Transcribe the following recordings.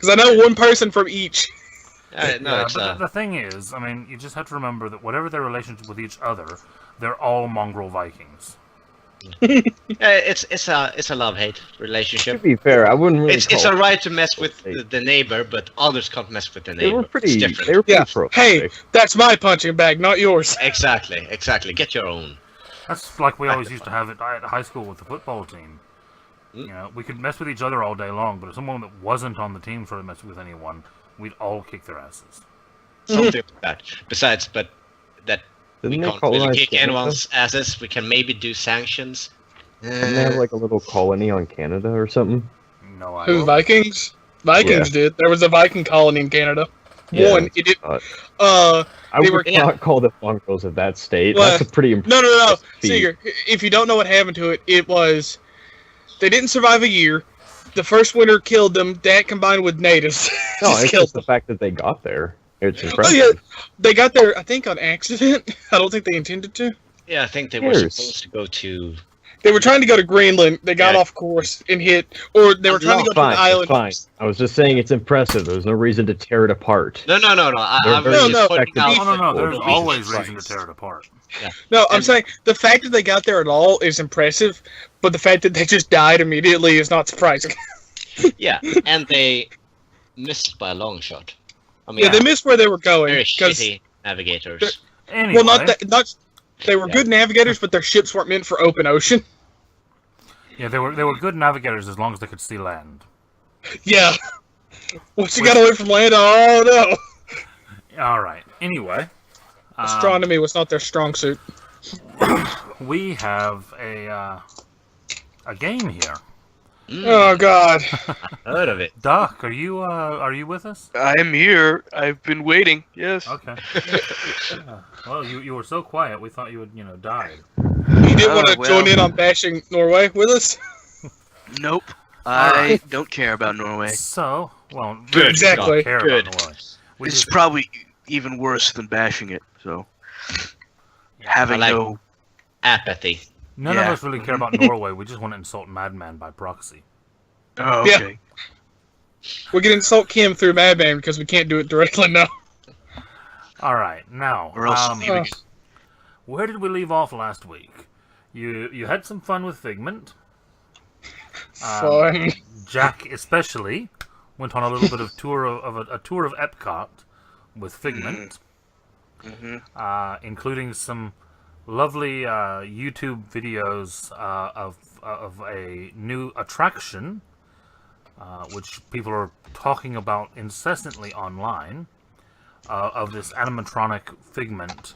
Because I know one person from each. But the thing is, I mean, you just have to remember that whatever their relationship with each other, they're all mongrel Vikings. It's a love-hate relationship. To be fair, I wouldn't really. It's alright to mess with the neighbor, but others can't mess with the neighbor. They were pretty. It's They were pretty Hey, that's my punching bag, not yours. Exactly. Get your own. That's like we always used to have it at high school with the football team. You know, we could mess with each other all day long, but if someone that wasn't on the team started messing with anyone, we'd all kick their asses. Something like that. Besides, but that Didn't we they can't really colonize kick Canada? anyone's asses. We can maybe do sanctions. Didn't they have like a little colony on Canada or something? No, I Who, don't. Vikings? Vikings did. There was a Viking colony in Canada. Yeah, One, it did. I They would were- not call the mongrels of that state. Well, That's a pretty impressive No. feat. Seeger, if you don't know what happened to it, it was... They didn't survive a year. The first winter killed them. That combined with natives No, just it's killed just the them. fact that they got there. It's Oh, impressive. yeah. They got there, I think, on accident. I don't think they intended to. Yeah, I think they were Cheers. supposed to go to. They were trying to go to Greenland. They got off course and hit... Or they were trying to go Fine, to the island. fine. I was just saying it's impressive. There's no reason to tear it apart. No. I'm They're very really just pointing respectable. out. No. There's Jesus always Christ. reason to tear it apart. No, I'm And- saying the fact that they got there at all is impressive, but the fact that they just died immediately is not surprising. Yeah, and they missed by a long shot. I mean, Yeah, they missed where they were going. very 'cause- shitty navigators. Anyway, well, not that. Not they were good navigators, but their ships weren't meant for open ocean. yeah, they were good navigators as long as they could see land. Yeah. Once you got away from land, oh no! All right. Anyway, Astronomy was not their strong suit. we have a game here. Oh God! Heard of it. Doc, are you with us? I am here. I've been waiting. Yes. Okay. Well, you were so quiet, we thought you had died. You didn't want to well. join in on bashing Norway with us? Nope. I don't care about Norway. So, well, Good. we Exactly. don't care Good. about Norway. We It's just- probably even worse than bashing it. So having I like- no. Apathy. None Yeah. of us really care about Norway. We just want to insult Madman by proxy. Oh, Yeah. okay. We can insult Kim through Madman because we can't do it directly now. All right, now, Or else leaving it. where did we leave off last week? You had some fun with Figment. Fun. Jack especially went on a little bit of tour a tour of Epcot with Figment, including some lovely YouTube videos of a new attraction, which people are talking about incessantly online, of this animatronic Figment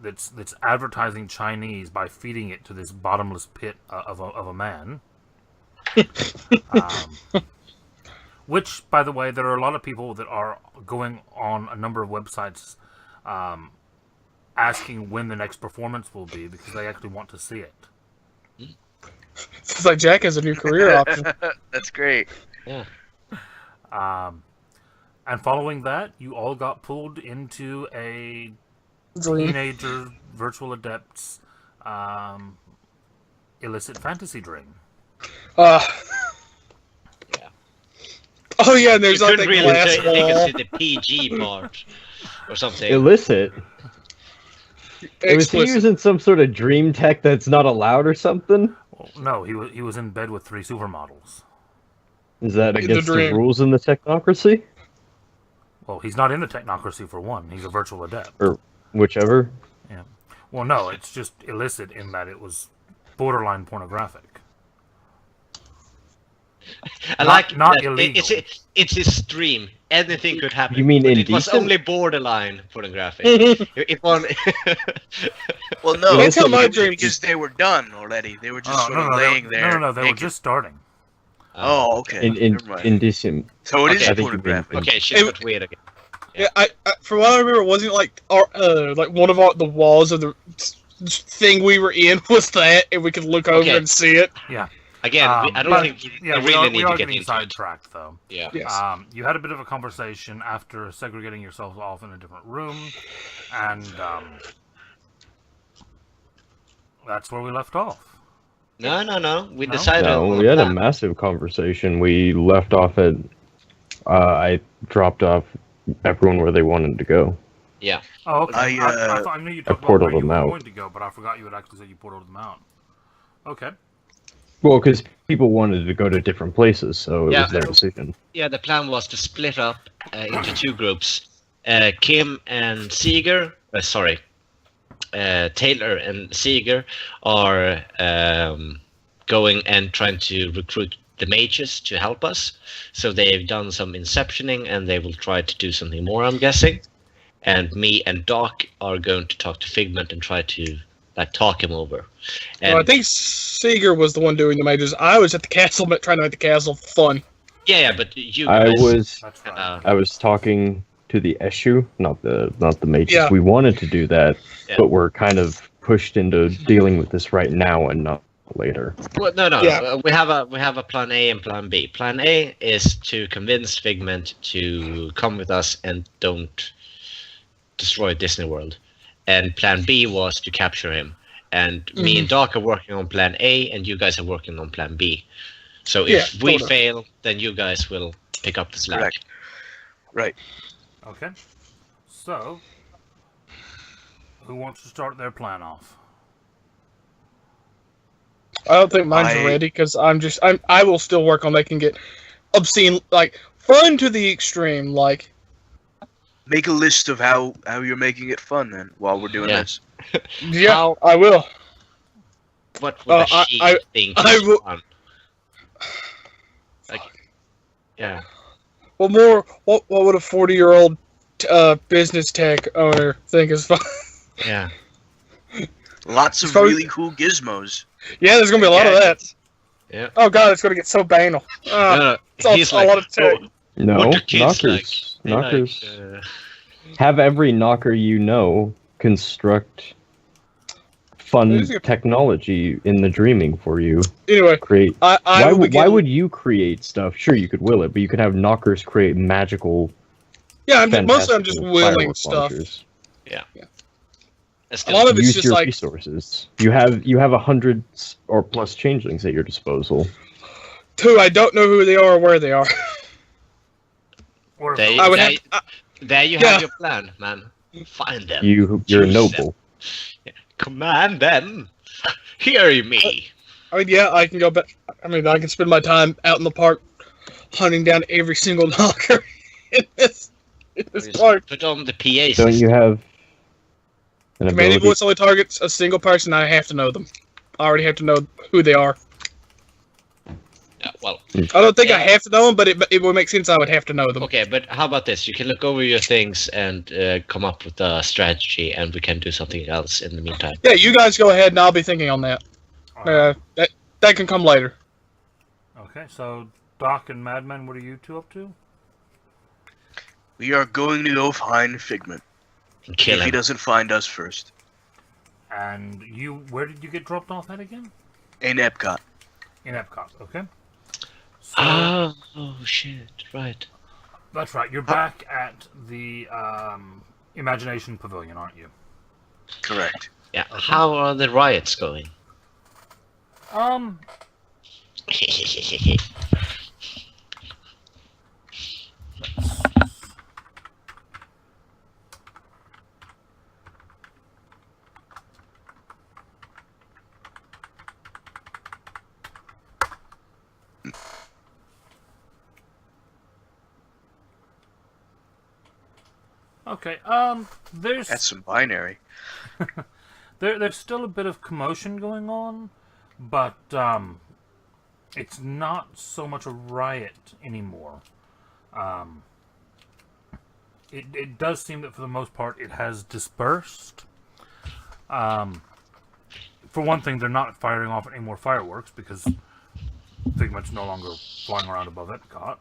that's advertising Chinese by feeding it to this bottomless pit of a man. Which, by the way, there are a lot of people that are going on a number of websites asking when the next performance will be because they actually want to see it. It's like Jack has a new career option. That's great. Yeah. And following that, you all got pulled into a Dream. teenager virtual adepts illicit fantasy dream. Yeah. Oh yeah, and there's You that couldn't really glass say they wall. could see the PG part or something. Illicit. Was he Explicit. using some sort of dream tech that's not allowed or something? Well, no, he was in bed with 3 supermodels. Is that In the against the dream. rules in the technocracy? Well, he's not in the technocracy for one. He's a virtual adept. Or whichever? Yeah. Well, no, it's just illicit in that it was borderline pornographic. I like not that. illegal. It's his stream. Anything could happen. You mean but it was indecent? only borderline pornographic. it won. Well, no, That's how my it was dreams- because they were done already. They were just Oh, sort of laying there. No, they were naked. just starting. Oh, okay. Never mind. Indecent. So it is Okay. I think you mean- pornographic. Okay, shit got weird again. Yeah, I from what I remember, it wasn't like like one of the walls of the thing we were in was that, and we could look over Okay. and see it. Again, I don't but, think yeah, we we are, really need we to are get getting into it. sidetracked, though. Yeah. Yes. You had a bit of a conversation after segregating yourselves off in a different room, and that's where we left off. No. We No? decided. No, we had a massive conversation. We left off at I dropped off everyone where they wanted to go. Yeah. Oh, okay. I, I knew you talked about portaled where you them were out. going to go, but I forgot you had actually said you portaled them out. Okay. Well, because people wanted to go to different places, so it Yeah. was their decision. Yeah, the plan was to split up into two groups. Kim and Seeger, Taylor and Seeger are going and trying to recruit the mages to help us. So they've done some inceptioning and they will try to do something more, I'm guessing. And me and Doc are going to talk to Figment and try to talk him over. And Well, I think Seeger was the one doing the mages. I was at the castle, trying to make the castle fun. yeah, but you I guys. was That's right. I was talking to the Eshu, not the mages. Yeah. We wanted to do that, Yeah. but we're kind of pushed into dealing with this right now and not later. Well, no. Yeah. We have a plan A and plan B. Plan A is to convince Figment to come with us and don't destroy Disney World. And plan B was to capture him. And me and Doc are working on plan A, and you guys are working on plan B. So if we totally. fail, then you guys will pick up the slack. Correct. Right. Okay. So, who wants to start their plan off? I don't think mine's ready because I will still work on making it obscene, like fun to the extreme. Like, Make a list of how you're making it fun then while we're doing Yeah. this. yeah, How- I will. What would I- she I- think I is will- fun? Yeah. What more? What would a 40-year-old business tech owner think is fun? Yeah. Lots of So- really cool gizmos. Yeah, there's gonna be a lot of that. Yeah. Oh god, it's gonna get so banal. No, it's all- he's a like, lot of tech. No, what do kids knockers. They Knockers. like, Have every knocker you know construct fun There's a- technology in the dreaming for you. Anyway, Create. I Why, will why begin. would you create stuff? Sure, you could will it, but you could have knockers create magical. Yeah, mostly I'm just fantastical willing firework stuff. launchers. that's A lot of it's Use just your like resources. You have 100 or plus changelings at your disposal. two. I don't know who they are or where they are. Or They- I would they- have. There you Yeah. have your plan, man. Find them. You're a Choose noble. Command them. Hear me. I mean, yeah, I can go back. I mean, I can spend my time out in the park hunting down every single knocker in this Just park. put on the PA Don't system. you have an Commanding ability? voice only targets a single person. I have to know them. I already have to know who they are. Yeah, well, I don't think I Yeah. have to know them, but it would make sense I would have to know them. okay, but how about this? You can look over your things and come up with a strategy, and we can do something else in the meantime. Yeah, you guys go ahead, and I'll be thinking on that. Alright. That can come later. Okay, so Doc and Madman, what are you two up to? We are going to go find Figment. Kill If he him. doesn't find us first. And you, where did you get dropped off at again? In Epcot. In Epcot, okay. So, Oh shit! Right. that's right, you're back at the Imagination Pavilion, aren't you? Correct. Yeah. How are the riots going? Okay, there's That's some binary. there's still a bit of commotion going on, but it's not so much a riot anymore. It does seem that for the most part it has dispersed. For one thing, they're not firing off any more fireworks because Figment's no longer flying around above Epcot,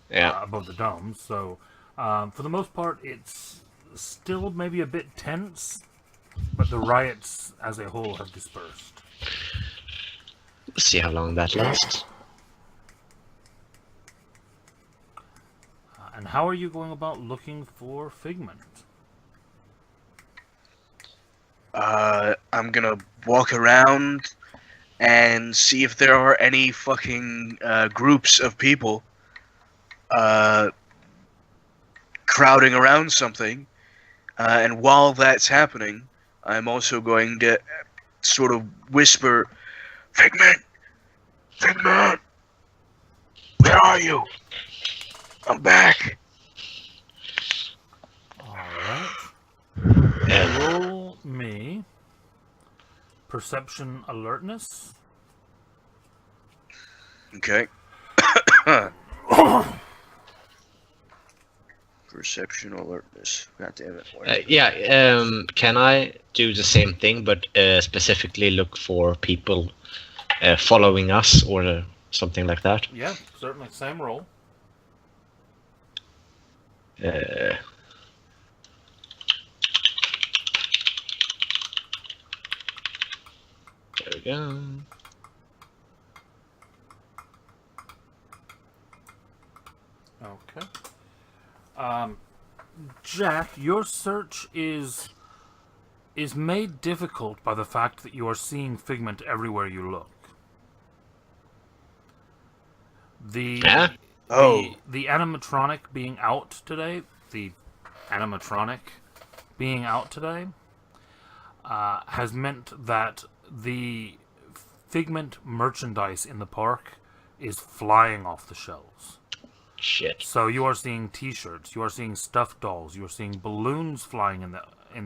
Yeah. above the domes. So, for the most part, it's still maybe a bit tense, but the riots as a whole have dispersed. See how long that lasts. And how are you going about looking for Figment? I'm gonna walk around and see if there are any fucking groups of people crowding around something, and while that's happening, I'm also going to sort of whisper, Figment! Figment! Where are you? I'm back! Alright. Roll me perception alertness. Okay. Perception alertness. God damn it. Can I do the same thing, but specifically look for people following us or something like that? Yeah, certainly. Same roll. There we go. Okay. Jack, your search is made difficult by the fact that you are seeing Figment everywhere you look. The animatronic being out today, has meant that the Figment merchandise in the park is flying off the shelves. Shit. So you are seeing T-shirts, you are seeing stuffed dolls, you are seeing balloons flying in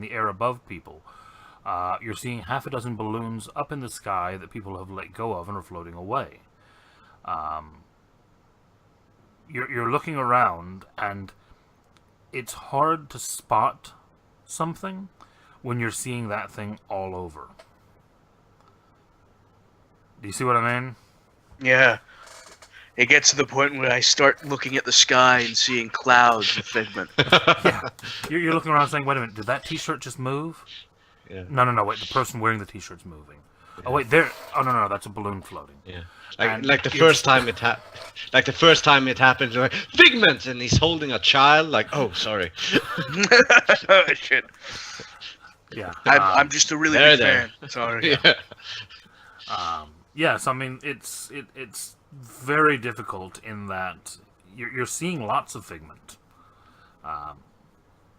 the air above people. You're seeing half a dozen balloons up in the sky that people have let go of and are floating away. You're looking around, and it's hard to spot something when you're seeing that thing all over. Do you see what I mean? Yeah. It gets to the point where I start looking at the sky and seeing clouds of Figment. Yeah. You're looking around saying, wait a minute, did that T-shirt just move? Yeah. No, wait, the person wearing the T-shirt's moving. Yeah. Oh, wait, there. Oh, no, that's a balloon floating. Yeah. Like the first time it happened, like, Figment! And he's holding a child, like, oh, sorry. Shit. Yeah. I'm just a really big fan. Sorry. Yeah. Yes, I mean, it's very difficult in that you're seeing lots of Figment,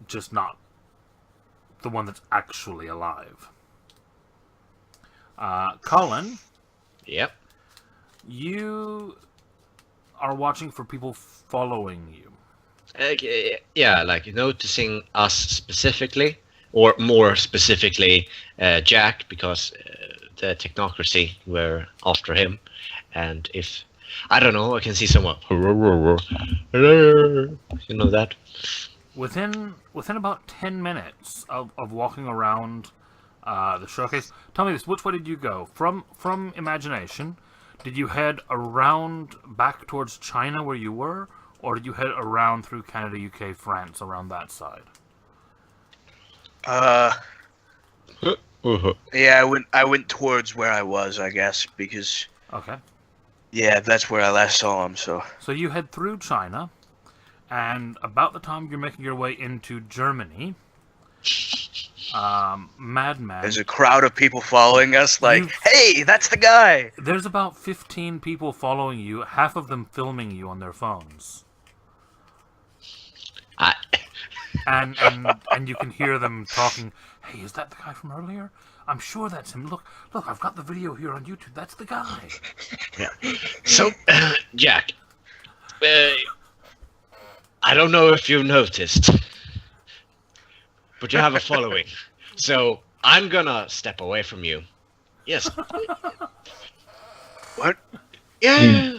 just not the one that's actually alive. Colin? Yep. You are watching for people following you. Yeah, like noticing us specifically, or more specifically, Jack, because the technocracy were after him. And if, I don't know, I can see someone. You know that? Within about 10 minutes of walking around the showcase, tell me this, which way did you go? From Imagination, did you head around back towards China where you were? Or did you head around through Canada, UK, France, around that side? Yeah, I went towards where I was, I guess, because... Okay. Yeah, that's where I last saw him, so... So you head through China, and about the time you're making your way into Germany, Madman... There's a crowd of people following us, like, hey, that's the guy! There's about 15 people following you, half of them filming you on their phones. And you can hear them talking, hey, is that the guy from earlier? I'm sure that's him. Look, I've got the video here on YouTube. That's the guy. Yeah. So, Jack, I don't know if you noticed, but you have a following. So, I'm gonna step away from you. Yes. What? Yeah.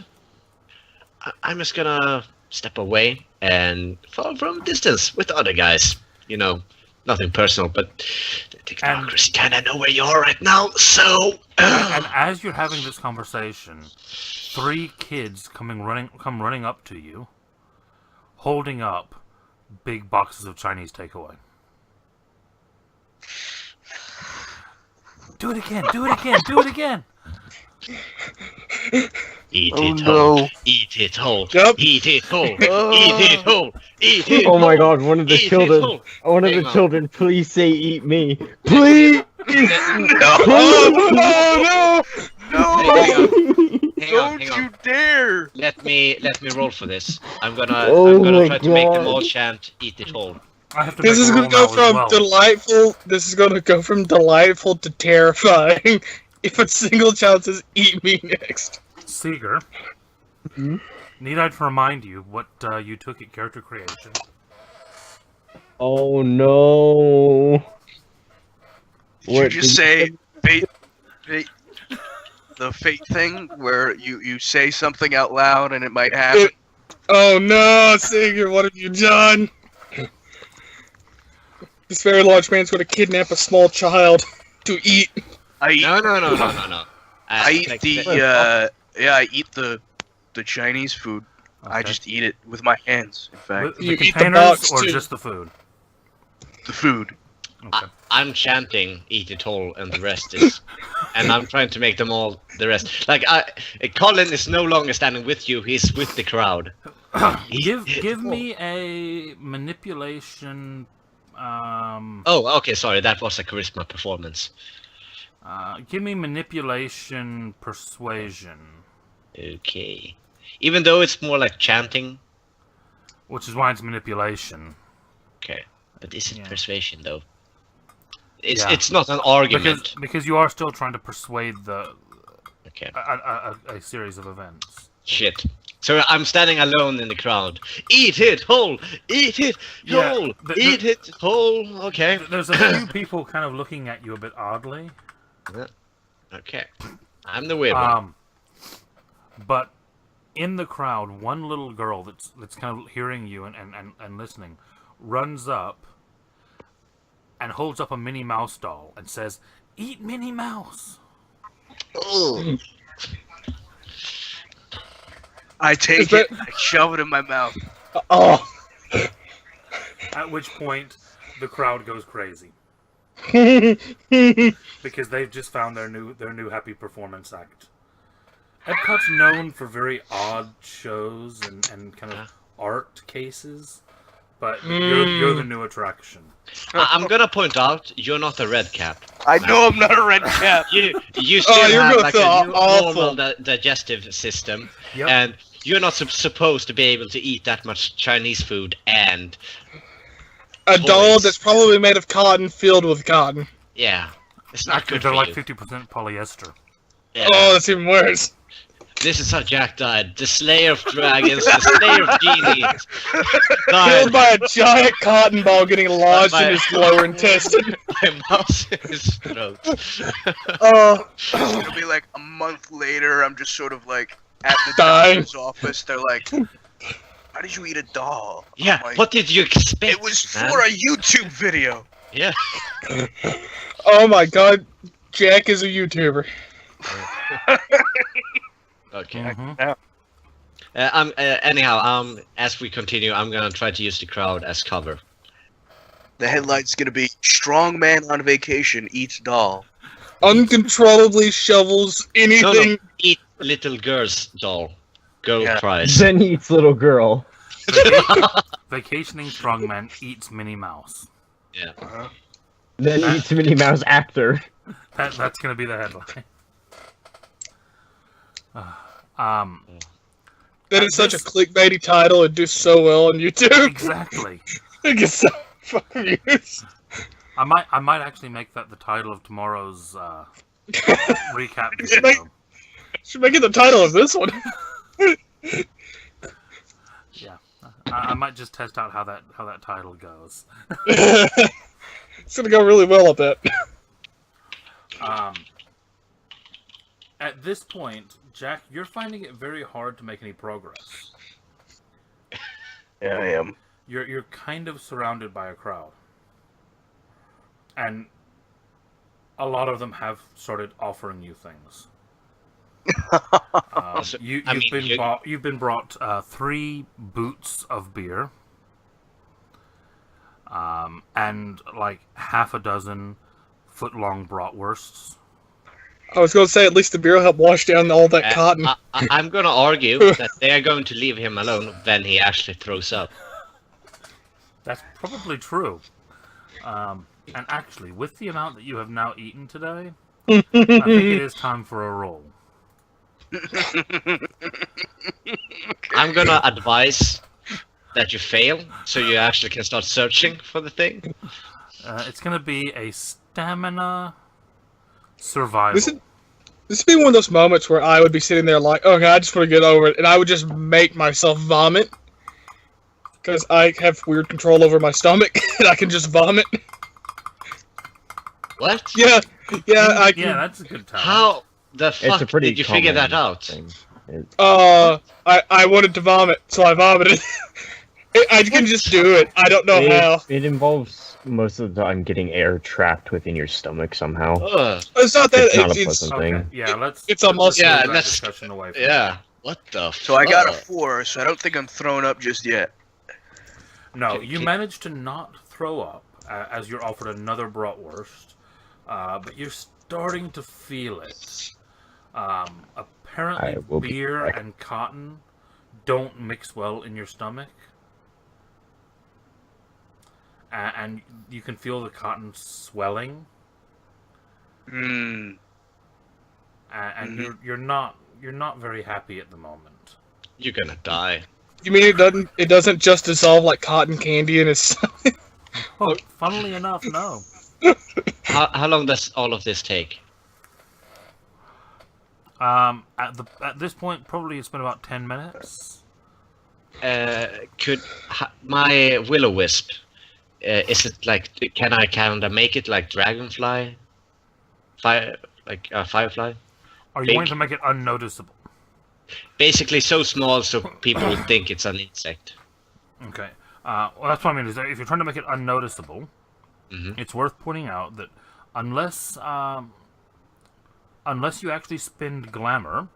I'm just gonna step away and follow from a distance with the other guys. You know, nothing personal, but the technocracy kind of know where you are right now, so... And as you're having this conversation, 3 kids come running up to you, holding up big boxes of Chinese takeaway. Do it again! Do it again! Do it again! Eat Oh, it no. whole. Eat it whole. Yep. Eat it whole. Eat it whole. Eat it Oh my whole. god, one of the Eat it children. whole. One of Hang the on. children, please say eat me. Please! No! Oh, no! Hang on. Don't you dare! Let me roll for this. I'm gonna Oh try my to make them all God. chant "Eat it whole." I have to This make is a gonna roll go now as from well. delightful. This is gonna go from delightful to terrifying. If a single child says "Eat me next." Seeger, Hmm? need I to remind you what you took at character creation? Oh no. Did you What, just say fate, the fate thing where you say something out loud and it might happen? Oh no, Sager, what have you done? This very large man's gonna kidnap a small child to eat. I eat, No. I eat Like, I eat the Chinese food. I Okay. just eat it with my hands. In fact, The You eat the containers box, or too. just the food? the food. Okay. I'm chanting "Eat it whole" and the rest is, and I'm trying to make them all the rest. Like Colin is no longer standing with you; he's with the crowd. Give me a manipulation. Oh, okay. Sorry, that was a charisma performance. Give me manipulation persuasion, Okay. Even though it's more like chanting. which is why it's manipulation. Okay. But is it Yeah. persuasion though? It's Yeah. it's not an argument. Because you are still trying to persuade Okay. a series of events. Shit. So I'm standing alone in the crowd. Eat it whole. Eat it Yeah, whole. the- Eat it whole. Okay. There's a few people kind of looking at you a bit oddly. Okay. I'm the weird one. But in the crowd, one little girl that's kind of hearing you and listening runs up and holds up a Minnie Mouse doll and says, "Eat Minnie Mouse." Ugh. I take it, I shove it in my mouth. Oh. At which point, the crowd goes crazy because they've just found their new happy performance act. Epcot's known for very odd shows and kind of art cases, but you're the new attraction. I'm gonna point out you're not a red cap. I know I'm not a red cap. You still you're have gonna like feel a awful. normal digestive system, Yep. and you're not supposed to be able to eat that much Chinese food and A doll Toys. that's probably made of cotton filled with cotton. yeah, it's not Actually, good they're for like you. 50% polyester. Yeah. Oh, that's even worse. This is how Jack died. The Slayer of Dragons, the Slayer of Genies died Killed by a giant cotton ball getting lodged By- in his lower intestine. by a mouse in his throat. Oh, It'll be like a month later. I'm just sort of like at the Dying. doctor's office. They're like, "How did you eat a doll?" I'm Yeah, like, what did you expect? It was man? for a YouTube video. Yeah. oh my God, Jack is a YouTuber. Okay. Mhm. Anyhow, as we continue, I'm gonna try to use the crowd as cover. The headline's gonna be "Strong Man on Vacation Eats Doll." Uncontrollably shovels anything. No, eat little girl's doll. Girl Yeah. cries. Then eats little girl. Vacationing strongman eats Minnie Mouse. Yeah. Then eats Minnie Mouse actor. That's gonna be the headline. That is such a clickbaity title. It'd do so well on YouTube. Exactly. It gets so fucking views. I might actually make that the title of tomorrow's recap Should make- video. Should make it the title of this one. Yeah, I might just test out how that title goes. It's gonna go really well at that. At this point, Jack, you're finding it very hard to make any progress. Yeah, I am. You're kind of surrounded by a crowd, and a lot of them have started offering you things. You've been brought 3 boots of beer, and like half a dozen foot-long bratwursts. I was gonna say at least the beer will help wash down all that cotton. I'm gonna argue that they are going to leave him alone when he actually throws up. That's probably true. And actually, with the amount that you have now eaten today, I think it is time for a roll. I'm gonna advise that you fail, so you actually can start searching for the thing. It's gonna be a stamina survival. This would be one of those moments where I would be sitting there like, okay, I just want to get over it, and I would just make myself vomit. Because I have weird control over my stomach, and I can just vomit. What? Yeah, I can. Yeah, that's a good time. How the fuck It's a pretty did you figure that common out? thing. I wanted to vomit, so I vomited. I can just do it. I don't know how. It involves most of the time getting air trapped within your stomach somehow. Ugh. It's not that. It's not a It's pleasant Okay, thing. yeah, let's. It's a muscle. Yeah, move that let's- discussion away from Yeah. What the? So I got a fuck? 4, so I don't think I'm throwing up just yet. No, Okay, you okay. managed to not throw up as you're offered another bratwurst, but you're starting to feel it. I Apparently, will be beer back. and cotton don't mix well in your stomach, and you can feel the cotton swelling, Hmm. and Mhm. you're not very happy at the moment. You're gonna die. You mean it doesn't just dissolve like cotton candy in his stomach? Oh, funnily enough, no. How long does all of this take? At this point, probably it's been about 10 minutes. My will-o-wisp? Is it like? Can I kind of make it like dragonfly? Firefly? Are you Big. going to make it unnoticeable? Basically, so small so people would think it's an insect. Okay. Well, that's what I mean. Is that if you're trying to make it unnoticeable, Mhm. it's worth pointing out that unless you actually spend glamour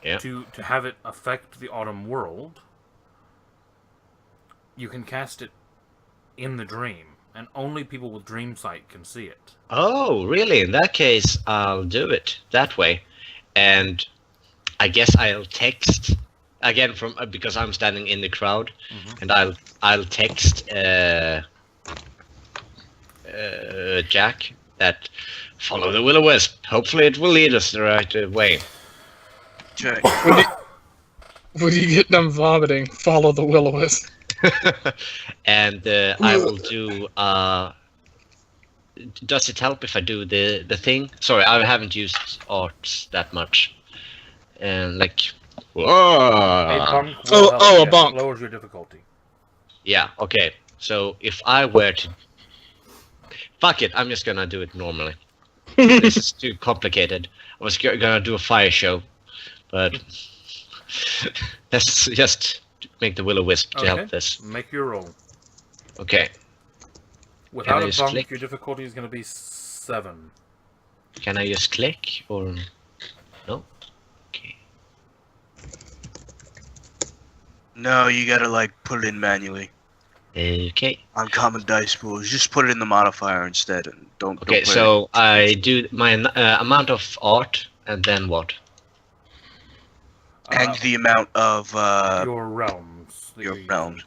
Yeah. to have it affect the autumn world, you can cast it in the dream, and only people with dream sight can see it. Oh, really? In that case, I'll do it that way, and I guess I'll text again from because I'm standing in the crowd, and I'll text Jack that follow the will-o-wisp. Hopefully, it will lead us the right way. Okay. When you get done vomiting, follow the will-o-wisp. And I will do. Does it help if I do the thing? Sorry, I haven't used arts that much. And like, A whoa. bunk Oh, will help, a yes, bunk. lowers your difficulty. Yeah. Okay. So if I were to, fuck it, I'm just gonna do it normally. This is too complicated. I was gonna do a fire show, but let's just make the will-o-wisp to Okay. help this. Make your roll. Okay. Without I a just bunk, click? your difficulty is going to be 7. Can I just click or no? Okay. No, you gotta like put it in manually. Okay. On common dice pools, just put it in the modifier instead, and don't. Okay. Don't put So I do my amount of art, and then what? and the amount of Your realms. that your you're realms.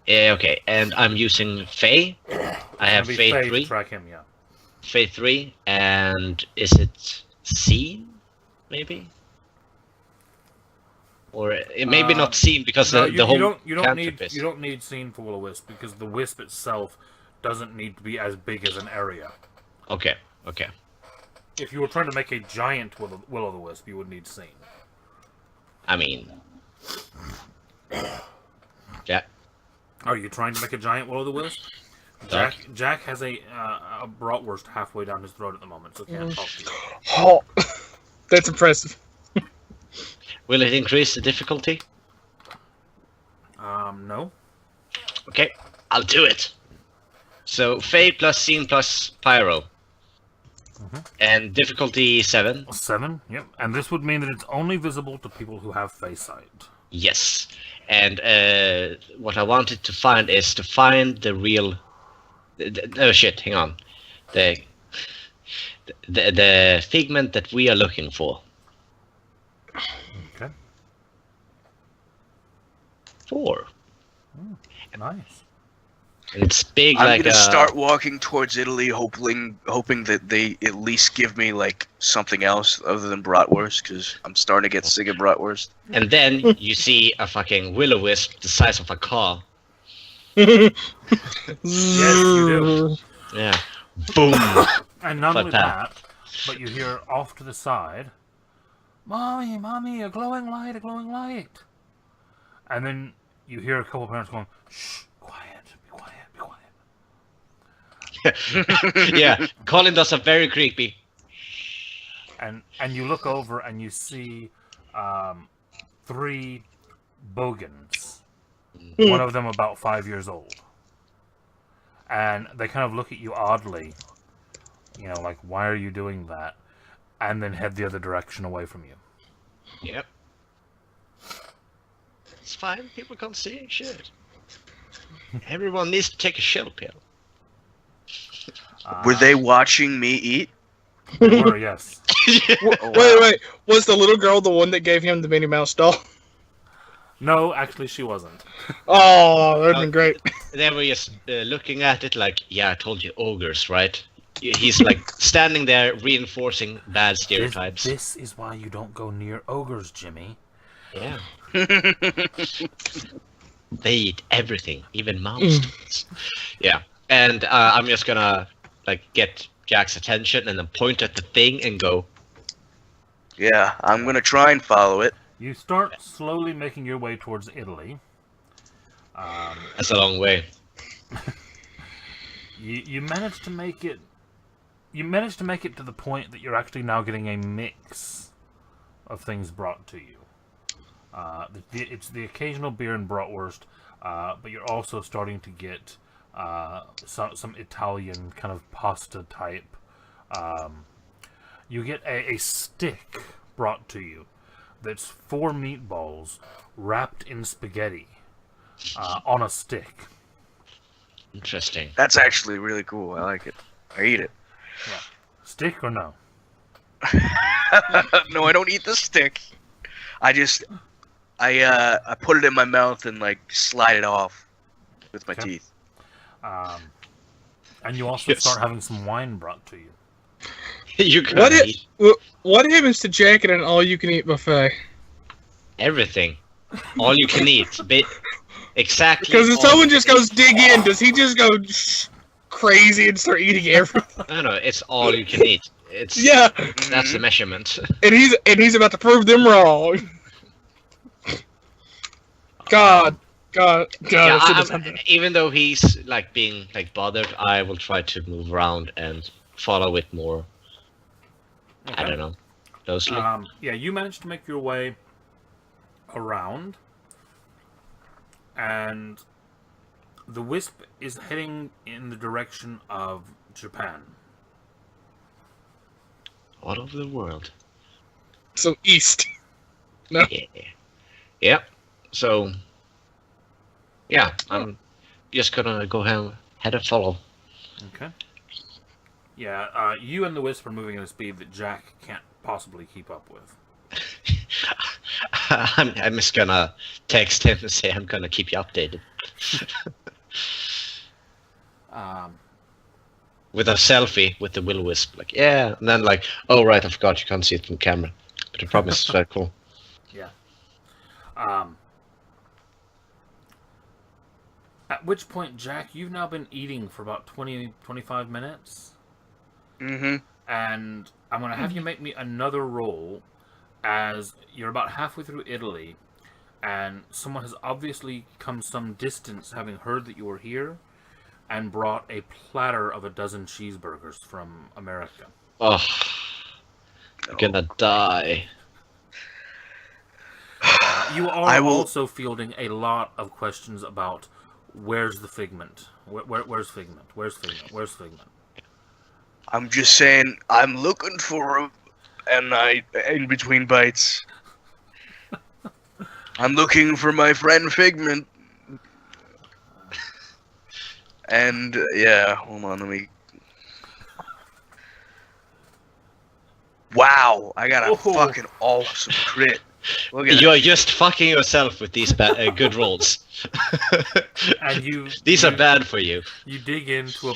Yeah. Okay. And I'm using Fey. I have Using. It's gonna Fey be 3. to track him, yeah. Fey 3, and is it seen? Maybe. Or it maybe not seen because No, the whole you don't cantrip need is. you don't need scene for will-o-wisp because the wisp itself doesn't need to be as big as an area. Okay. Okay. If you were trying to make a giant will-o'-the-wisp, you would need scene. I mean. Yeah. Are you trying to make a giant will-o'-the-wisp? Jack has a bratwurst halfway down his throat at the moment, so can't talk to you. Oh, that's impressive. Will it increase the difficulty? No. Okay, I'll do it. So Fey plus scene plus pyro. And difficulty 7. 7. Yep. And this would mean that it's only visible to people who have face sight. Yes. And what I wanted to find is to find the real. Oh shit! Hang on. The figment that we are looking for. Okay. 4. Nice. And it's big, I'm like gonna start walking towards Italy, hoping that they at least give me like something else other than bratwurst, because I'm starting to get sick of bratwurst. And then you see a fucking will-o-wisp the size of a car. Yes, you do. Yeah. Boom. And not only Like that. that, but you hear off to the side, "Mommy, Mommy, a glowing light, a glowing light." And then you hear a couple parents going, "Shh, quiet, be quiet, be quiet." Yeah. Colin does a very creepy. And you look over and you see 3 bogans. One of them about 5 years old. And they kind of look at you oddly. You know, like, why are you doing that? And then head the other direction away from you. Yep. It's fine. People can't see shit. Everyone needs to take a chill pill. Were they watching me eat? They were, yes. Wait. Was the little girl the one that gave him the Minnie Mouse doll? No, actually, she wasn't. Oh, that'd been great. They were just looking at it like, yeah, I told you, ogres, right? He's like standing there reinforcing bad stereotypes. This is why you don't go near ogres, Jimmy. Yeah. They eat everything, even monsters. Yeah. And I'm just gonna like get Jack's attention and then point at the thing and go. Yeah, I'm gonna try and follow it. You start slowly making your way towards Italy. That's a long way. You manage to make it. You manage to make it to the point that you're actually now getting a mix of things brought to you. It's the occasional beer and bratwurst, but you're also starting to get some Italian kind of pasta type. You get a stick brought to you that's 4 meatballs wrapped in spaghetti on a stick. Interesting. That's actually really cool. I like it. I eat it. Yeah. Stick or no? No, I don't eat the stick. I put it in my mouth and like slide it off with my teeth. And you also start having some wine brought to you. You can eat What happens to Jack at an all-you-can-eat buffet? everything. All you can eat. Exactly. Because if someone just goes dig in, does he just go crazy and start eating everything? No, it's all you can eat. It's Yeah, That's the measurement. and he's about to prove them wrong. God. Yeah, I should've said that. even though he's like being like bothered, I will try to move around and follow it more. I don't know, closely. Yeah, you managed to make your way around, and the Wisp is heading in the direction of Japan. All over the world. So east. No. Yeah. So, yeah, I'm just gonna go ahead and follow. Okay. Yeah, you and the Wisp are moving at a speed that Jack can't possibly keep up with. I'm just gonna text him and say I'm gonna keep you updated. With a selfie with the will-o-wisp, like, yeah, and then like, oh right, I forgot you can't see it from camera, but I promise it's very cool. Yeah. At which point, Jack, you've now been eating for about 20-25 minutes. Mm-hmm. And I'm going to have you make me another roll as you're about halfway through Italy, and someone has obviously come some distance having heard that you were here and brought a platter of 12 cheeseburgers from America. Oh, I'm gonna die. You are also fielding a lot of questions about where's the Figment? Where's Figment? Where's Figment? Where's Figment? I'm just saying, I'm looking for him, and in between bites, I'm looking for my friend Figment. And, yeah, hold on, let me... Wow, I got a fucking awesome crit. Look at You are it. just fucking yourself with these good rolls. And These are bad for you. You dig into a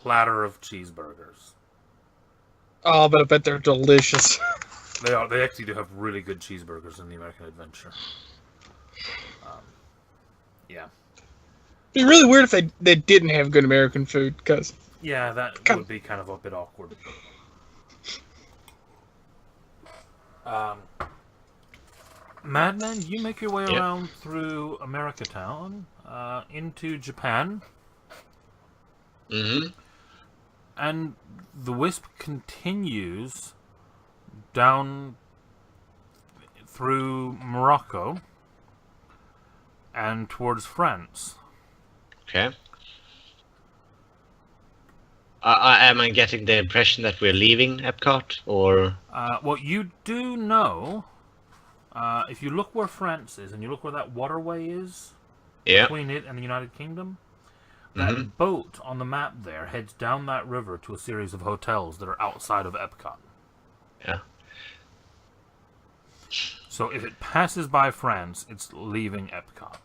platter of cheeseburgers. Oh, but I bet they're delicious. They are. They actually do have really good cheeseburgers in the American Adventure. Yeah. It'd be really weird if they didn't have good American food, because Yeah, that would be kind of a bit awkward. Madman, you make your way around through America Town, into Japan, Mm-hmm. and the Wisp continues down through Morocco and towards France. Okay. Am I getting the impression that we're leaving Epcot, or? Well, you do know, if you look where France is, and you look where that waterway is, Yeah. between it and the United Kingdom, that boat on the map there heads down that river to a series of hotels that are outside of Epcot. Yeah. So if it passes by France, it's leaving Epcot.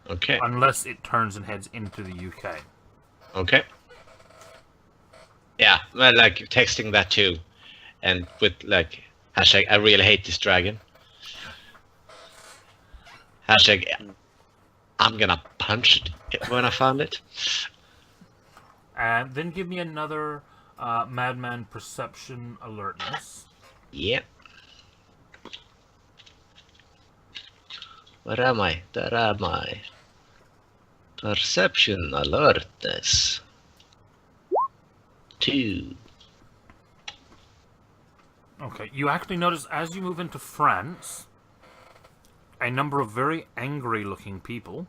Okay. Unless it turns and heads into the UK. Okay. Yeah, well, like texting that too, and with like hashtag I really hate this dragon. Hashtag I'm gonna punch it when I find it. And then give me another Madman Perception Alertness. Yeah. Where am I? There am I. Perception alertness. 2. Okay, you actually notice as you move into France, a number of very angry-looking people.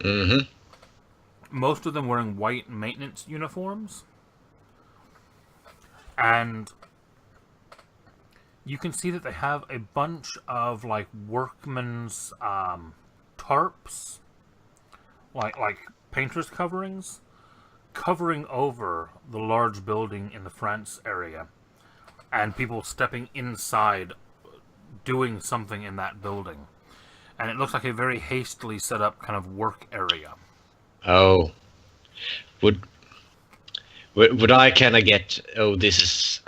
Mm-hmm. Most of them wearing white maintenance uniforms. And you can see that they have a bunch of, like, workmen's tarps, like painters' coverings, covering over the large building in the France area. And people stepping inside, doing something in that building. And it looks like a very hastily set up kind of work area. Oh. Would I kind of get, oh, this is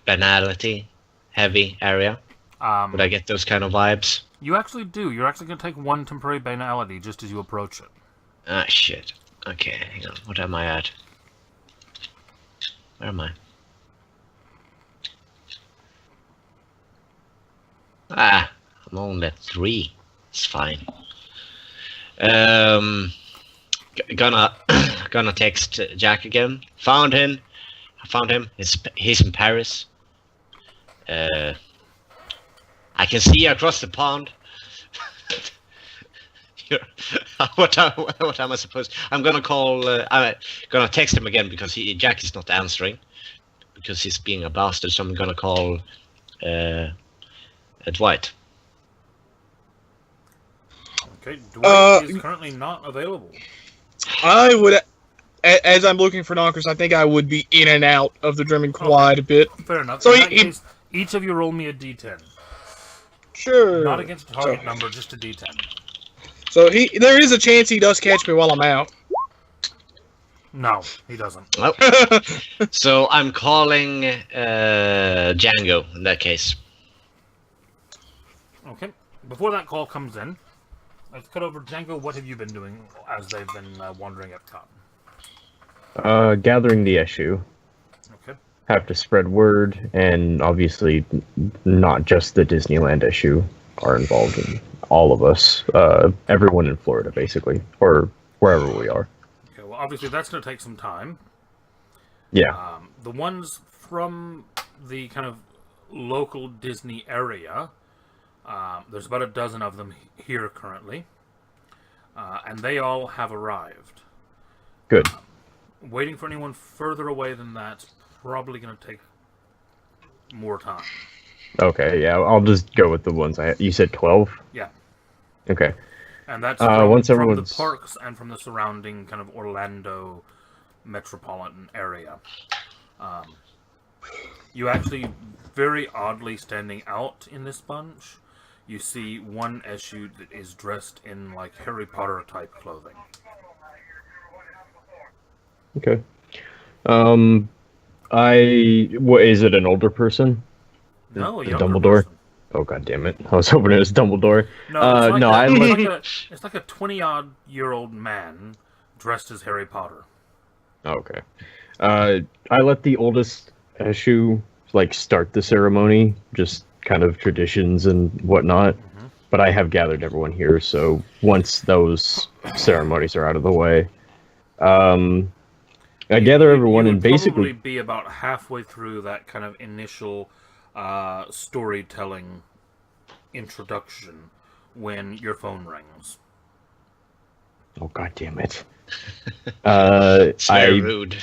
banality heavy area? Would I get those kind of vibes? You actually do. You're actually going to take one temporary banality just as you approach it. Ah, shit. Okay, hang on. What am I at? Where am I? Ah, I'm only at 3. It's fine. Gonna text Jack again. Found him. I found him. He's in Paris. I can see you across the pond. What am I supposed? I'm gonna call. I'm gonna text him again because Jack is not answering because he's being a bastard. So I'm gonna call Dwight. Okay, Dwight is currently not available. I would, as I'm looking for knockers, I think I would be in and out of the Dreaming quite a bit. Fair enough. So In that case, each of you roll me a d10. Sure. Not against a target number, just a d10. So there is a chance he does catch me while I'm out. No, he doesn't. Oh. So I'm calling Django in that case. Okay. Before that call comes in, let's cut over. Django, what have you been doing as they've been wandering Epcot? Gathering the issue. Okay. Have to spread word, and obviously not just the Disneyland issue are involved in all of us. Everyone in Florida, basically, or wherever we are. Okay, well, obviously that's going to take some time. Yeah. The ones from the kind of local Disney area, there's about a dozen of them here currently, and they all have arrived. Good. Waiting for anyone further away than that's probably going to take more time. Okay, yeah, I'll just go with the ones you said 12? Yeah. Okay. And that's once from the everyone's- parks and from the surrounding kind of Orlando metropolitan area. You actually, very oddly standing out in this bunch, you see one issue that is dressed in like Harry Potter type clothing. Okay. What is it? An older person? No, a The younger Dumbledore? person. Oh god damn it! I was hoping it was Dumbledore. No, it's like no, I look. it's like a 20-odd-year-old man dressed as Harry Potter. Okay. I let the oldest Eshu like start the ceremony, just kind of traditions and whatnot. Mm-hmm. But I have gathered everyone here, so once those ceremonies are out of the way, I gather everyone you would and basically probably be about halfway through that kind of initial storytelling introduction when your phone rings. oh god damn it. It's very I rude.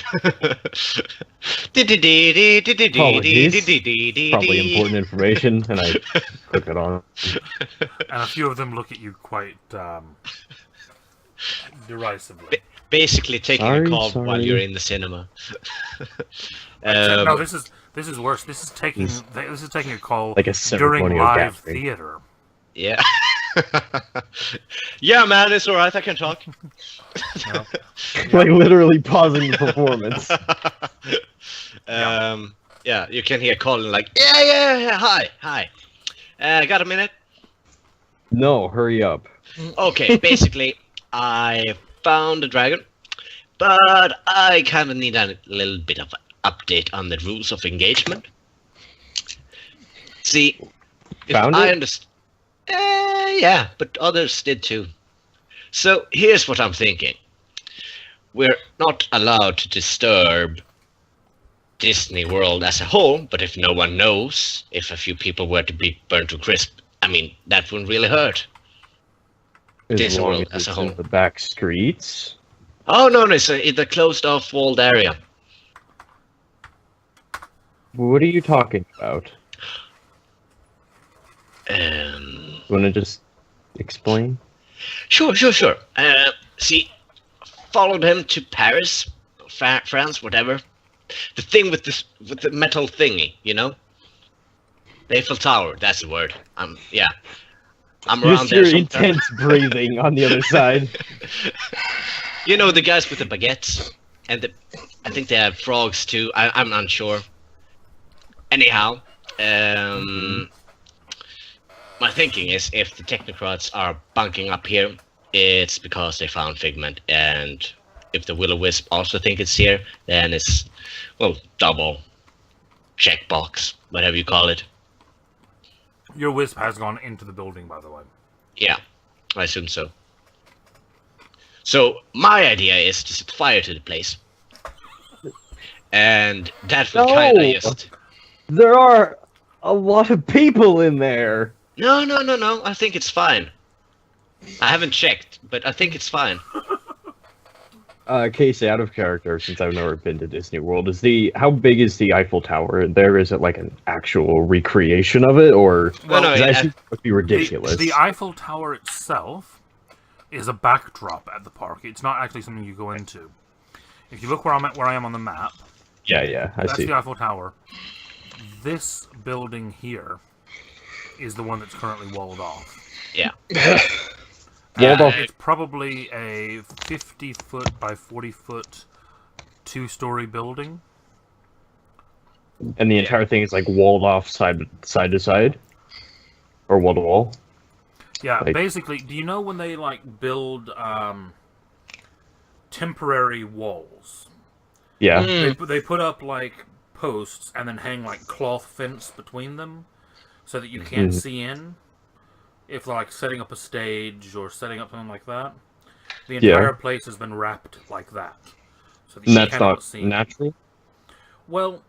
probably important information, and I click it on. And a few of them look at you quite derisively. Basically taking a call Sorry. while you're in the cinema. No, this is worse. This is taking a call Like a during ceremonial live gathering. theater. Yeah. Yeah, man, it's alright. I can talk. No. Like literally pausing the performance. Yeah, you can hear Colin like, yeah, hi. Got a minute? No, hurry up. Okay, basically, I found a dragon, but I kind of need a little bit of an update on the rules of engagement. See, if Found I it? understand. Yeah, but others did too. So here's what I'm thinking. We're not allowed to disturb Disney World as a whole, but if no one knows, if a few people were to be burned to crisp, I mean, that wouldn't really hurt. As Disney long World as as a it's whole. in the back streets. Oh, no, it's a closed-off walled area. What are you talking about? Um, Want to just explain? Sure. See, followed him to Paris, France, whatever. The thing with the metal thingy, you know? The Eiffel Tower, that's the word. Yeah. I'm around Just there your sometime. intense breathing on the other side. You know, the guys with the baguettes? And I think they have frogs too. I'm unsure. Anyhow, my thinking is if the technocrats are bunking up here, it's because they found Figment, and if the Will-O-Wisp also think it's here, then it's, well, double checkbox, whatever you call it. Your wisp has gone into the building, by the way. Yeah, I assume so. So my idea is to set fire to the place, and that would kind of just. There are a lot of people in there. No. I think it's fine. I haven't checked, but I think it's fine. Casey, out of character, since I've never been to Disney World, how big is the Eiffel Tower there? Is it like an actual recreation of it, or Well, no, that would be ridiculous? The Eiffel Tower itself is a backdrop at the park. It's not actually something you go into. If you look where I am on the map, yeah, I that's see. the Eiffel Tower. This building here is the one that's currently walled off. Yeah. Walled off. It's probably a 50-foot by 40-foot two-story building. And the entire thing is like walled off side to side, or wall to wall. Yeah, Like- basically, do you know when they like build temporary walls? Yeah. They put up like posts and then hang like cloth fence between them so that you can't see in. If like setting up a stage or setting up something like that, the entire place has been wrapped like that, so that And you that's cannot not see. natural. Well,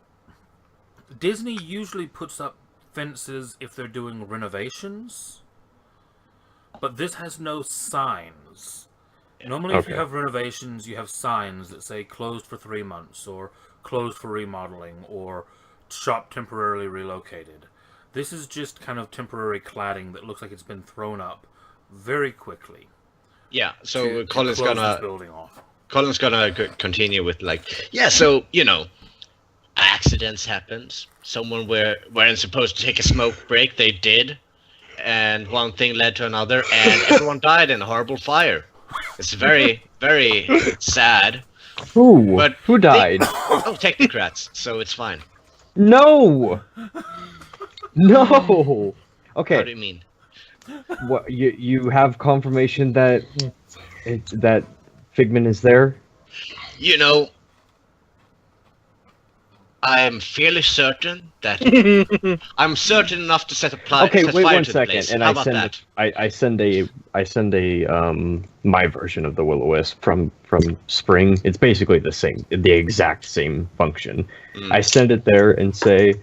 Disney usually puts up fences if they're doing renovations, but this has no signs. Normally, if you Okay. have renovations, you have signs that say closed for 3 months, or closed for remodeling, or shop temporarily relocated. This is just kind of temporary cladding that looks like it's been thrown up very quickly. Yeah, so to Colin's close gonna this building off. continue with like, yeah, so you know, accidents happens. Someone weren't supposed to take a smoke break, they did, and one thing led to another, and everyone died in a horrible fire. It's very, very sad. Who? But Who died? Oh, technocrats, so it's fine. No! No! How Okay, do you mean? what, you have confirmation that that Figment is there? You know, I'm fairly certain that I'm certain enough to set fire Okay, wait to one the second, place. and How I about send that? I send a my version of the Will-O-Wisp from Spring. It's basically the exact same function. Mm. I send it there and say,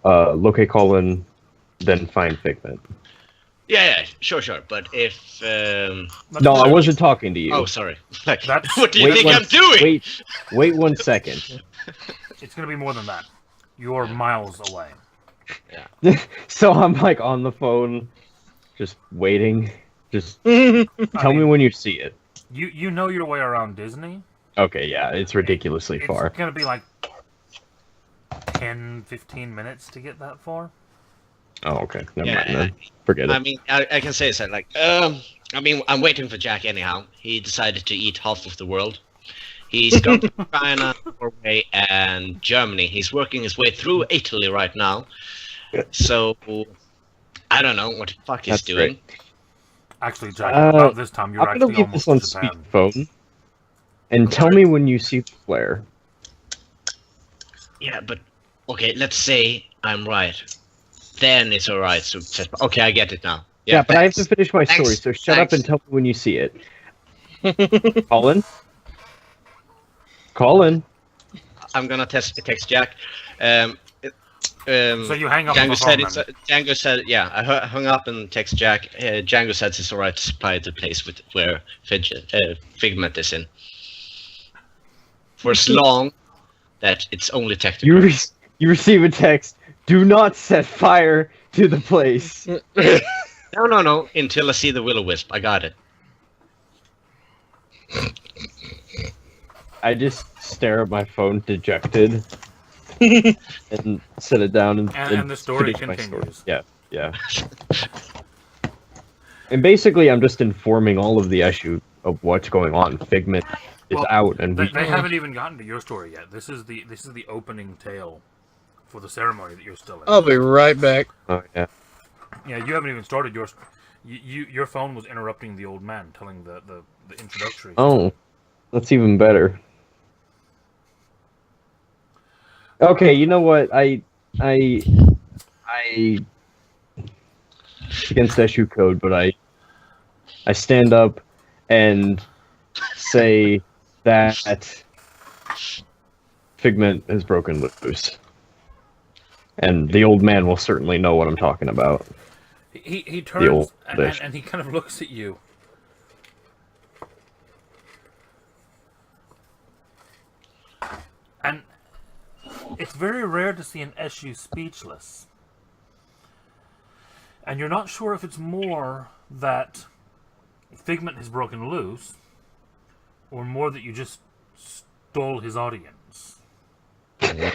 locate colon, then find Figment. Yeah, sure. But if No, I wasn't talking to you. oh, sorry. Like, That's- what do you think I'm doing? Wait 1 second. It's gonna be more than that. You're miles away. So I'm like on the phone, just waiting. Just tell me when you see it. You know your way around Disney. Okay, yeah, it's ridiculously far. It's gonna be like 10, 15 minutes to get that far. Oh, okay. Never Yeah, mind then. Forget it. I mean, I can say so. Like, I mean, I'm waiting for Jack anyhow. He decided to eat half of the world. He's gone to China, Norway, and Germany. He's working his way through Italy right now. So, I don't know what the fuck he's That's doing. great. Actually, Jack, about this time you're I'm gonna actually leave this almost on to Japan. speakerphone. And tell me when you see the flare. Yeah, but okay, let's say I'm right. Then it's alright. So, okay, I get it now. Yeah, but I have to thanks. finish my Thanks. story, so shut up Thanks. and tell me when you see it. Colin? I'm gonna text Jack. So you hang up on Django the said phone, it's, Django said, yeah, I hung up and text Jack. Django said it's alright to supply the place with where Figment is in. For as long that it's only technical. You receive a text. Do not set fire to the place. No. Until I see the Will-O-Wisp. I got it. I just stare at my phone, dejected, and set it down And the story finish my continues. Yeah. And basically, I'm just informing all of the issue of what's going on. Figment is Well, out, and They haven't even gotten to your story yet. This is the opening tale for the ceremony that you're still in. I'll be right back. Oh yeah. Yeah, you haven't even started yours. Your phone was interrupting the old man, telling the introductory. Oh, that's even better. Okay, you know what? I against issue code, but I stand up and say that Figment has broken loose. And the old man will certainly know what I'm talking about. He turns old and he kind of looks at you. And it's very rare to see an SU speechless. And you're not sure if it's more that Figment has broken loose, or more that you just stole his audience.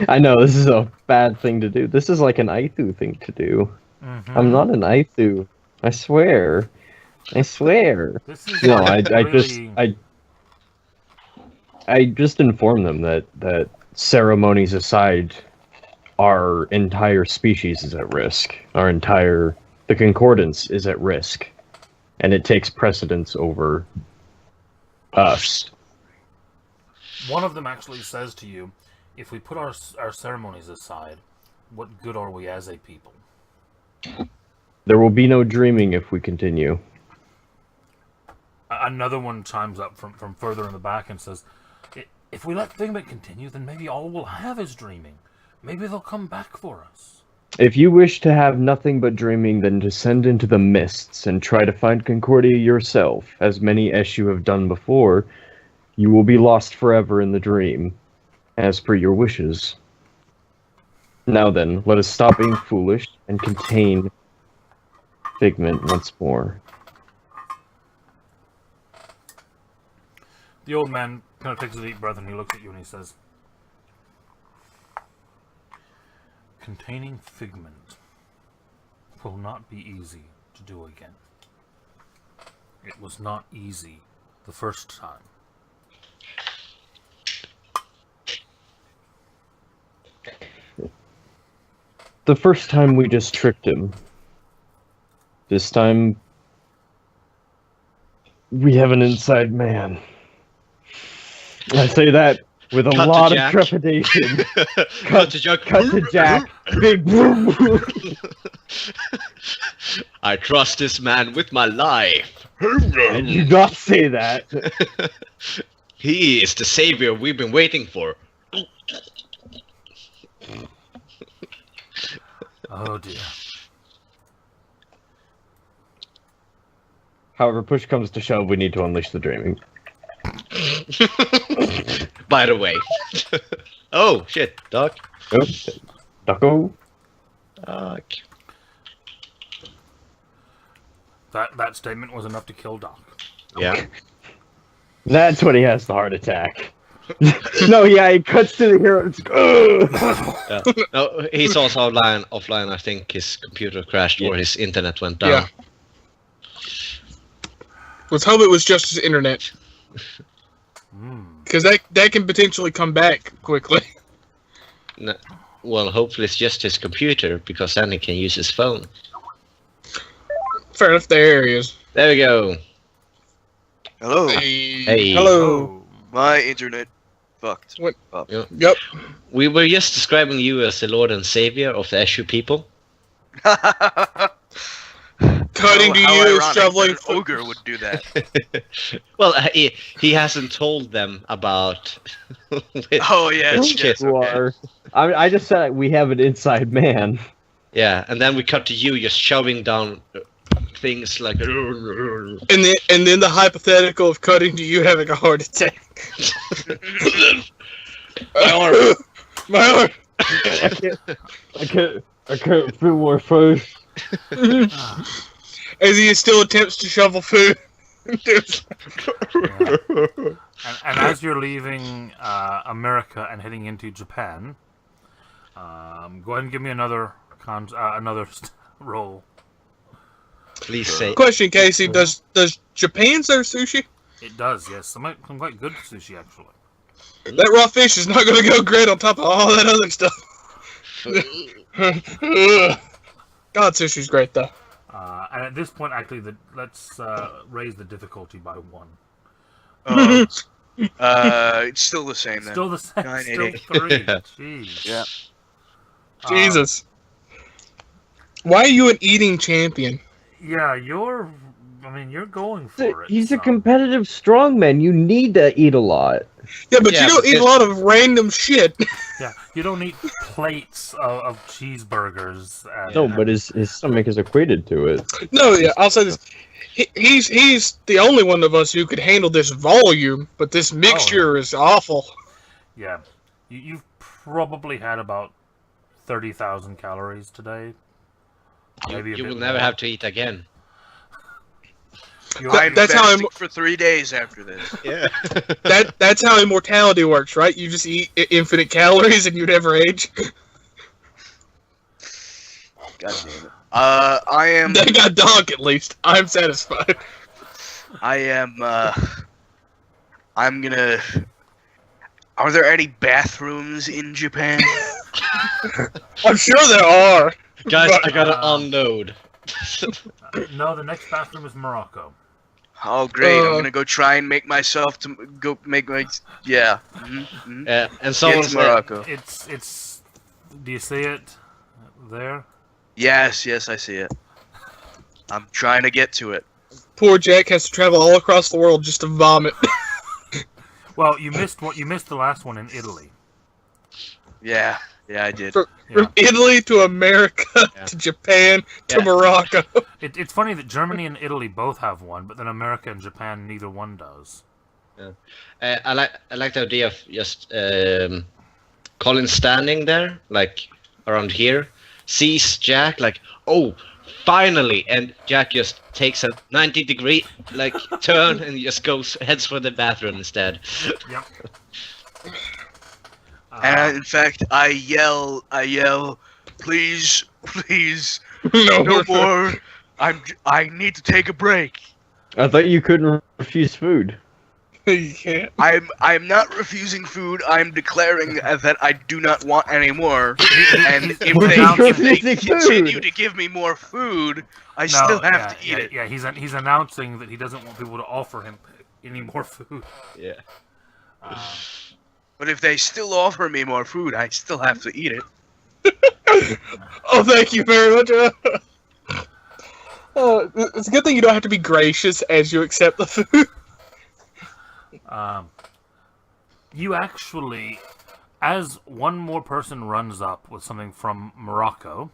I know, this is a bad thing to do. This is like an Aithu thing to do. Mm-hmm. I'm not an Aithu. I swear. I swear. This is No, really... I just inform them that ceremonies aside, our entire species is at risk. The Concordance is at risk. And it takes precedence over us. One of them actually says to you, if we put our ceremonies aside, what good are we as a people? There will be no dreaming if we continue. Another one chimes up from further in the back and says, if we let Figment continue, then maybe all we'll have is dreaming. Maybe they'll come back for us. If you wish to have nothing but dreaming, then descend into the mists and try to find Concordia yourself, as many Eshu have done before. You will be lost forever in the dream, as per your wishes. Now then, let us stop being foolish and contain Figment once more. The old man kind of takes a deep breath and he looks at you and he says, containing Figment will not be easy to do again. It was not easy the first time. The first time we just tricked him. This time, we have an inside man. I say that with a Cut to lot of Jack. trepidation. Cut to Jack. Cut to Jack. Big boom. I trust this man with my life. I do not say that. He is the savior we've been waiting for. Oh dear. However, push comes to shove, we need to unleash the dreaming. By the way. Oh, shit, Doc. Oh, Ducko. Doc. That statement was enough to kill Doc. Yeah. That's when he has the heart attack. No, yeah, he cuts to the hero. It's like, Yeah. No, he's also offline. I think his computer crashed or his internet went down. Yeah. Let's hope it was just his internet. Because that can potentially come back quickly. No, well, hopefully it's just his computer, because then he can use his phone. Fair enough, there he is. There we go. Hello. Hey. Hello. My internet fucked. What? Up. Yep. We were just describing you as the Lord and Savior of the Eshu people. Cutting to How you, ironic shoveling. that an ogre would do that. Well, he hasn't told them about. Oh yes, yes. you Okay. are. I just said we have an inside man. Yeah, and then we cut to you just shoving down things like. And then the hypothetical of cutting to you having a heart attack. My arm. My arm. I can't feel my face. As he still attempts to shovel food. Yeah. And as you're leaving America and heading into Japan, go ahead and give me another roll. Please say. Question, Casey: Does Japan serve sushi? It does, yes. Some quite good sushi, actually. That raw fish is not going to go great on top of all that other stuff. God, sushi's great though. And at this point, actually, let's raise the difficulty by 1. It's still the same then. Still the same. Nine, Still eight, 3. Yeah. Jeez. Yeah. Jesus. Why are you an eating champion? Yeah, you're going for it. He's a so. competitive strongman. You need to eat a lot. Yeah, but Yeah, you don't but eat a lot of random shit. Yeah, you don't eat plates of cheeseburgers. And, No, but his stomach is equated to it. No, yeah, I'll say this. He's the only one of us who could handle this volume, but this mixture is awful. Yeah, you've probably had about 30,000 calories today. Maybe a You bit will never more. have to eat again. I'm That's how fasting for 3 days after this. Yeah. That's how immortality works, right? You just eat infinite calories and you never age. God damn it. I am. They got dog at least. I'm satisfied. I am. I'm gonna. Are there any bathrooms in Japan? I'm sure there are. Guys, But- I gotta unload. No, the next bathroom is Morocco. Oh great! I'm gonna go try and make myself to go make my. Yeah. And someone Get to said, Morocco. It's. Do you see it there? Yes, I see it. I'm trying to get to it. Poor Jack has to travel all across the world just to vomit. Well, you missed the last one in Italy. Yeah, I did. From Yeah. Italy to America Yeah. to Japan to Yeah. Morocco. It's funny that Germany and Italy both have one, but then America and Japan neither one does. I like the idea of just Colin standing there, like around here, sees Jack, like, oh, finally, and Jack just takes a 90-degree like turn and just heads for the bathroom instead. Yep. And in fact, I yell, please, please, No, no more. I need to take a break. I thought you couldn't refuse food. You can't. I'm not refusing food. I'm declaring that I do not want any more. And if they continue to give me more food, I still have to eat it. Yeah, he's announcing that he doesn't want people to offer him any more food. Yeah. But if they still offer me more food, I still have to eat it. Oh, thank you very much. It's a good thing you don't have to be gracious as you accept the food. You actually, as one more person runs up with something from Morocco,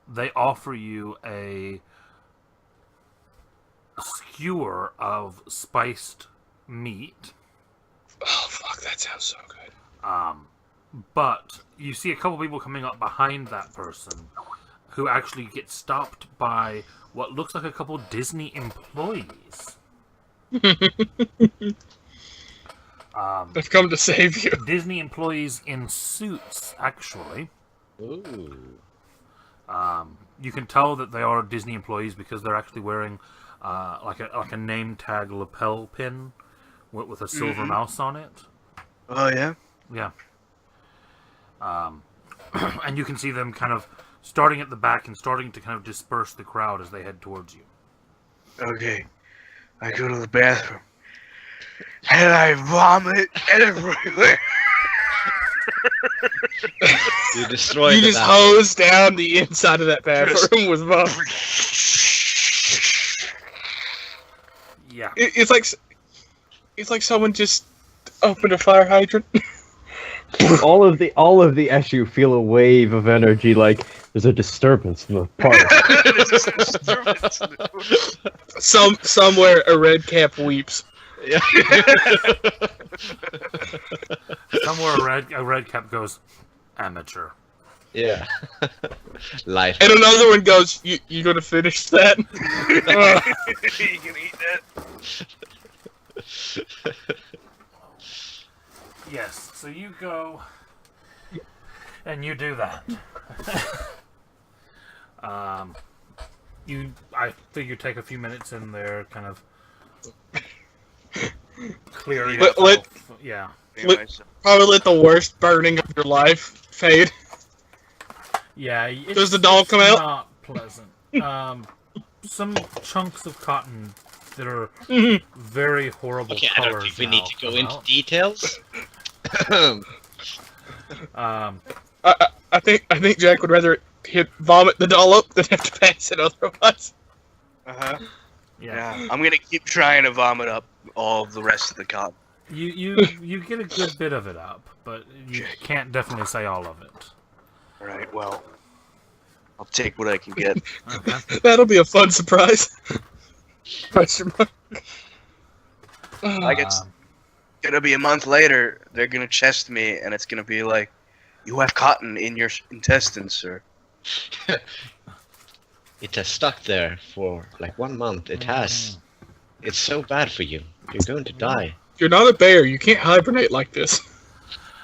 they offer you a skewer of spiced meat. Oh, fuck, that sounds so good. But you see a couple people coming up behind that person who actually get stopped by what looks like a couple Disney employees. They've come to save you. Disney employees in suits, actually. Ooh. You can tell that they are Disney employees because they're actually wearing like a name tag lapel pin with a silver mouse on it. Oh yeah. Yeah. And you can see them kind of starting at the back and starting to kind of disperse the crowd as they head towards you. Okay. I go to the bathroom. And I vomit everywhere. You destroyed You the just bathroom. hose down the inside of that bathroom with vomit. Yeah. It's like someone just opened a fire hydrant. all of the Eshu feel a wave of energy, like there's a disturbance in the park. Somewhere a red cap weeps. Yeah. Somewhere a red cap goes, amateur. Yeah. Life. And another one goes, you gonna finish that? You can eat that. Yes, so you go and you do that. I think you take a few minutes in there, kind of clearing yourself. Yeah. Probably let the worst burning of your life fade. Yeah. Does the doll come out? Not pleasant. Some chunks of cotton that are very horrible Okay, I colors. don't think we need to go come into out. details. I think Jack would rather vomit the doll up than have to pass it otherwise. Uh-huh. Yeah. Yeah. I'm gonna keep trying to vomit up all of the rest of the cotton. You get a good bit of it up, but you can't definitely say all of it. Alright, well. I'll take what I can get. Okay. That'll be a fun surprise. Question mark. Like it's gonna be a month later, they're gonna chest me, and it's gonna be like, you have cotton in your intestines, sir. It has stuck there for like 1 month. It has. It's so bad for you. You're going to die. You're not a bear. You can't hibernate like this.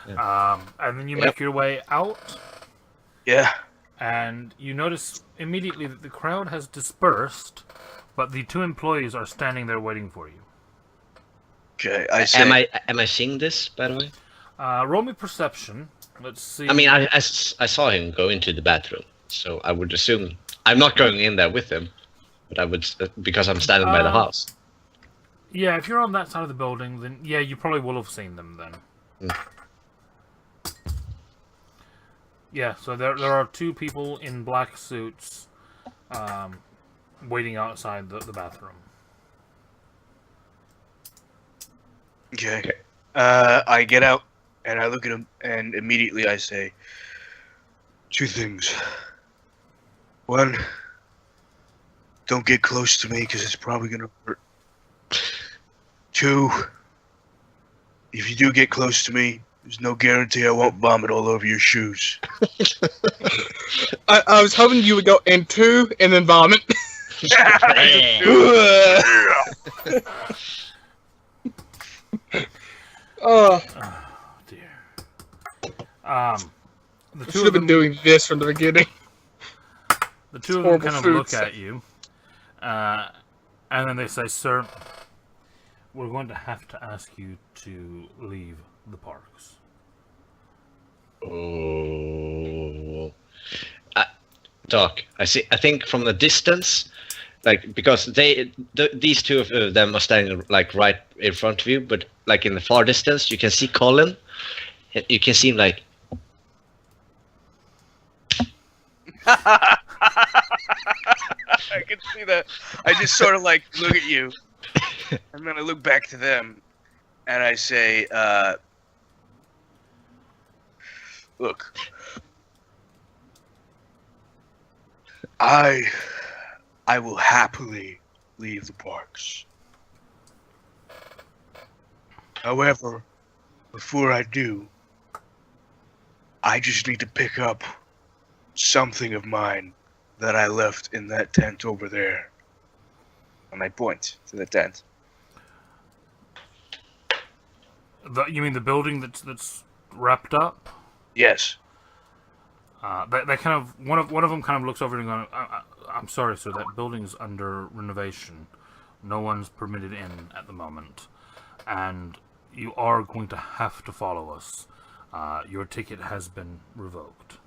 And then you make your way out, Yeah. and you notice immediately that the crowd has dispersed, but the two employees are standing there waiting for you. Okay, I say. Am I seeing this, by the way? Roll me perception. Let's see. I mean, I saw him go into the bathroom, so I would assume I'm not going in there with him, but I would because I'm standing by the house. Yeah, if you're on that side of the building, then yeah, you probably will have seen them then. Yeah, so there are two people in black suits waiting outside the bathroom. Okay. I get out, and I look at him, and immediately I say, 2 things. 1, don't get close to me, because it's probably gonna hurt. 2, if you do get close to me, there's no guarantee I won't vomit all over your shoes. I was hoping you would go in 2 and then vomit. Oh dear. The Should have been doing this from the beginning. The two of them Horrible kind of food look stuff. at you, and then they say, "Sir, we're going to have to ask you to leave the parks." Oh, Doc, I see. I think from the distance, like because these two of them are standing like right in front of you, but like in the far distance, you can see Colin. You can see him like. I can see that. I just sort of like look at you, and then I look back to them, and I say, "Look, I will happily leave the parks. However, before I do, I just need to pick up something of mine that I left in that tent over there." And I point to the tent. You mean the building that's wrapped up? Yes. They kind of one of them kind of looks over and goes, "I'm sorry, sir. That building's under renovation. No one's permitted in at the moment, and you are going to have to follow us. Your ticket has been revoked."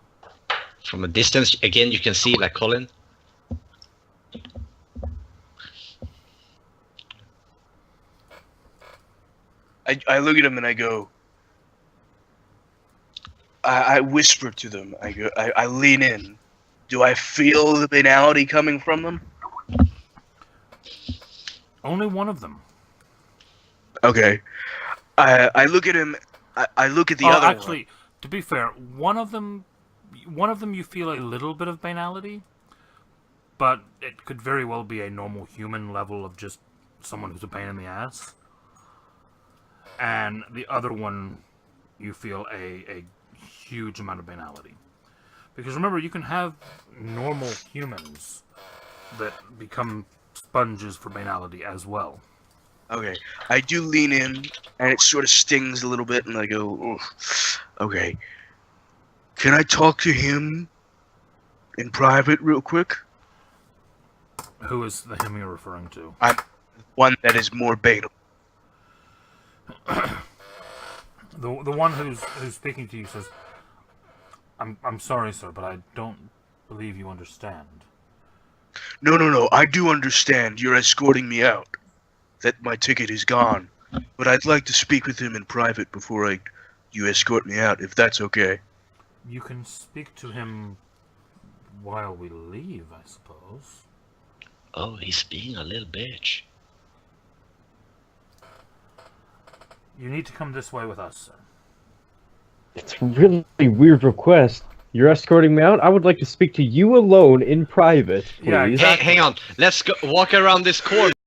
From a distance, again, you can see like Colin. I look at them and I go. I whisper to them. I go. I lean in. Do I feel the banality coming from them? Only one of them. Okay. I look at him. I look at the other actually, to be fair, one of them you feel a little bit of banality, but it could very well be a normal human level of just someone who's a pain in the ass. And the other one, you feel a huge amount of banality. Because remember, you can have normal humans that become sponges for banality as well. Okay, I do lean in, and it sort of stings a little bit, and I go, "Ugh. Okay, can I talk to him in private real quick?" Who is the him you're referring to? One that is more banal. The one who's speaking to you says, I'm sorry, sir, but I don't believe you understand." No, I do understand you're escorting me out, that my ticket is gone, but I'd like to speak with him in private before you escort me out, if that's okay. You can speak to him while we leave, I suppose. Oh, he's being a little bitch. You need to come this way with us, sir. It's a really weird request. You're escorting me out? I would like to speak to you alone in private, please. Yeah, Hang on. Let's go walk around this corner.